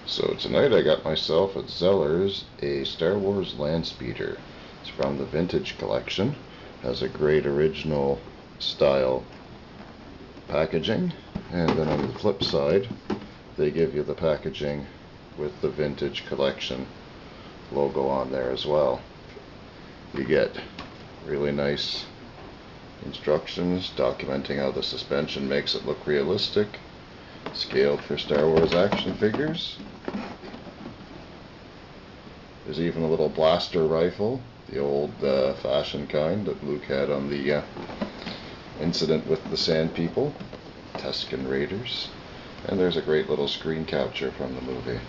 So tonight I got myself at Zeller's a Star Wars Landspeeder. It's from the Vintage Collection. Has a great original style packaging, and then on the flip side they give you the packaging with the Vintage Collection logo on there as well. You get really nice instructions documenting how the suspension makes it look realistic, scaled for Star Wars action figures. There's even a little blaster rifle, the old fashioned kind that Luke had on the incident with the Sand People, Tusken Raiders, and there's a great little screen capture from the movie.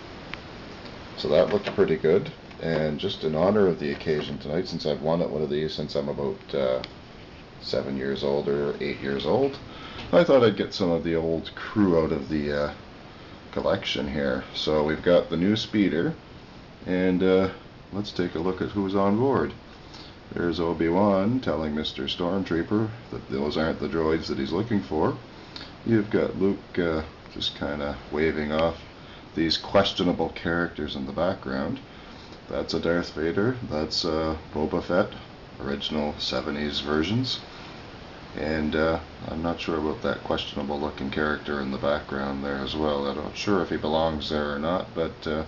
So that looked pretty good, and just in honor of the occasion tonight, since I've wanted one of these since I'm about 7 years old or 8 years old, I thought I'd get some of the old crew out of the collection here. So we've got the new speeder, and let's take a look at who's on board. There's Obi-Wan telling Mr. Stormtrooper that those aren't the droids that he's looking for. You've got Luke just kind of waving off these questionable characters in the background. That's a Darth Vader, that's Boba Fett, original 70s versions, and I'm not sure about that questionable looking character in the background there as well. I'm not sure if he belongs there or not, but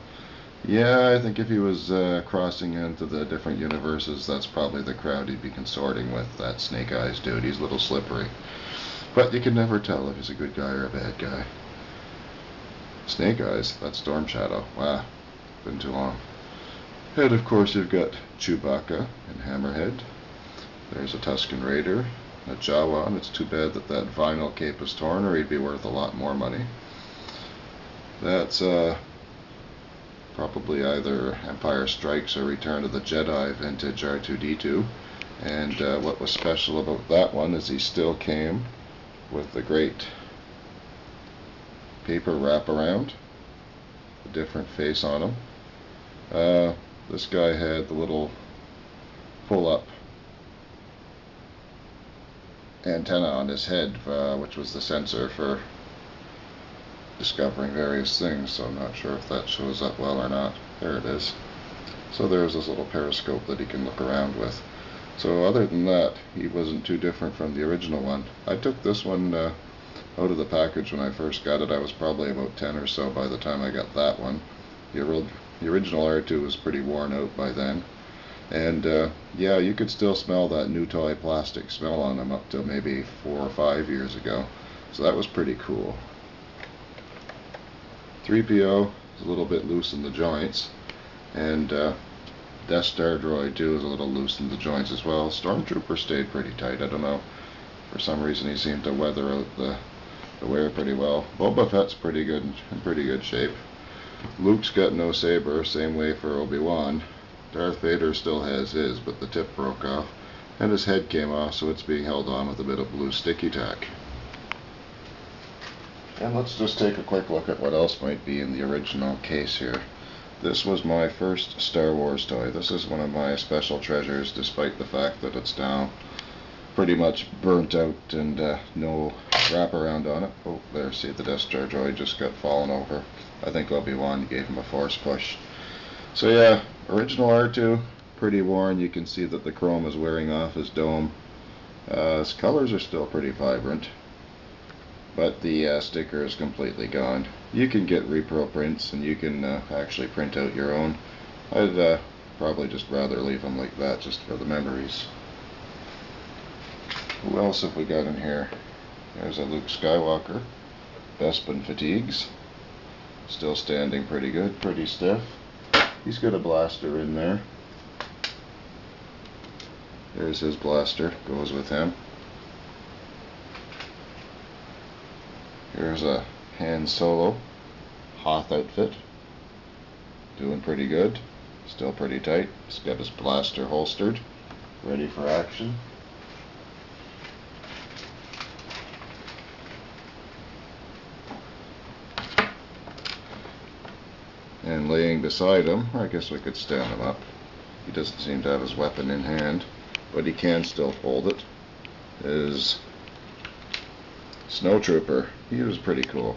yeah, I think if he was crossing into the different universes, that's probably the crowd he'd be consorting with, that SnakeEyes dude. He's a little slippery, but you can never tell if he's a good guy or a bad guy. SnakeEyes, that's Stormshadow. Wow, been too long. And of course you've got Chewbacca and Hammerhead. There's a Tusken Raider, a Jawa, and it's too bad that that vinyl cape is torn, or he'd be worth a lot more money. That's probably either Empire Strikes or Return of the Jedi vintage R2-D2. And what was special about that one is he still came with the great paper wraparound, a different face on him. This guy had the little pull-up antenna on his head, which was the sensor for discovering various things, so I'm not sure if that shows up well or not. There it is. So there's this little periscope that he can look around with. So other than that, he wasn't too different from the original one. I took this one out of the package when I first got it. I was probably about 10 or so by the time I got that one. The original R2 was pretty worn out by then. And yeah, you could still smell that new toy plastic smell on them up till maybe 4 or 5 years ago. So that was pretty cool. 3PO is a little bit loose in the joints, and Death Star droid too is a little loose in the joints as well. Stormtrooper stayed pretty tight. I don't know, for some reason he seemed to weather out the wear pretty well. Boba Fett's pretty good, in pretty good shape. Luke's got no saber, same way for Obi-Wan. Darth Vader still has his, but the tip broke off, and his head came off, so it's being held on with a bit of blue sticky tack. And let's just take a quick look at what else might be in the original case here. This was my first Star Wars toy. This is one of my special treasures, despite the fact that it's now pretty much burnt out and no wraparound on it. Oh, there, see, the Death Star droid just got fallen over. I think Obi-Wan gave him a force push. So yeah, original R2, pretty worn. You can see that the chrome is wearing off his dome. His colors are still pretty vibrant, but the sticker is completely gone. You can get repro prints, and you can actually print out your own. I'd probably just rather leave them like that, just for the memories. Who else have we got in here? There's a Luke Skywalker, Bespin fatigues, still standing pretty good, pretty stiff. He's got a blaster in there. There's his blaster, goes with him. Here's a Han Solo Hoth outfit, doing pretty good, still pretty tight. He's got his blaster holstered, ready for action. And laying beside him, I guess we could stand him up. He doesn't seem to have his weapon in hand, but he can still hold it, is Snowtrooper. He was pretty cool.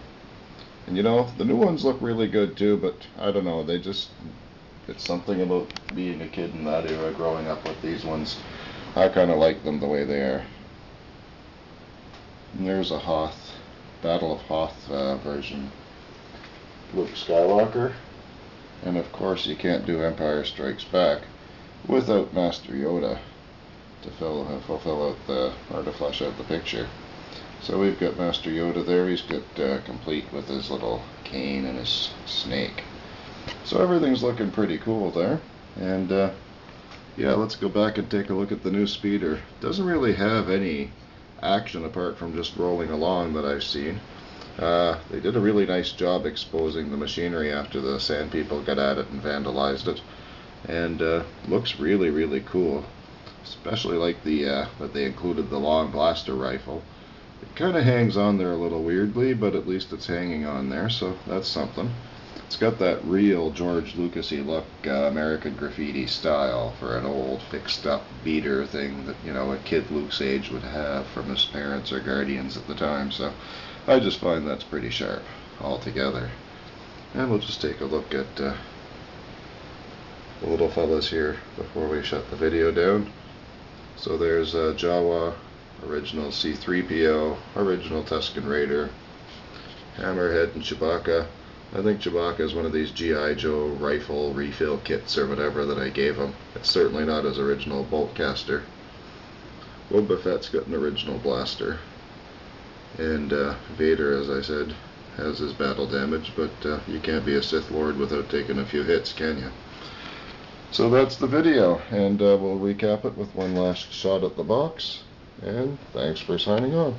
And you know, the new ones look really good too, but I don't know, it's something about being a kid in that era, growing up with these ones. I kind of like them the way they are. And there's a Hoth, Battle of Hoth version. Luke Skywalker. And of course you can't do Empire Strikes Back without Master Yoda to fulfill out or to flesh out the picture. So we've got Master Yoda there. He's got complete with his little cane and his snake. So everything's looking pretty cool there. And yeah, let's go back and take a look at the new speeder. Doesn't really have any action apart from just rolling along that I've seen. They did a really nice job exposing the machinery after the sand people got at it and vandalized it. And looks really, really cool. Especially like that they included the long blaster rifle. It kind of hangs on there a little weirdly, but at least it's hanging on there, so that's something. It's got that real George Lucas-y look, American Graffiti style for an old fixed-up beater thing that, you know, a kid Luke's age would have from his parents or guardians at the time. So I just find that's pretty sharp altogether. And we'll just take a look at the little fellas here before we shut the video down. So there's Jawa, original C-3PO, original Tusken Raider, Hammerhead, and Chewbacca. I think Chewbacca is one of these G.I. Joe rifle refill kits or whatever that I gave him. It's certainly not his original bolt caster. Boba Fett's got an original blaster. And Vader, as I said, has his battle damage, but you can't be a Sith Lord without taking a few hits, can you? So that's the video, and we'll recap it with one last shot at the box, and thanks for signing on.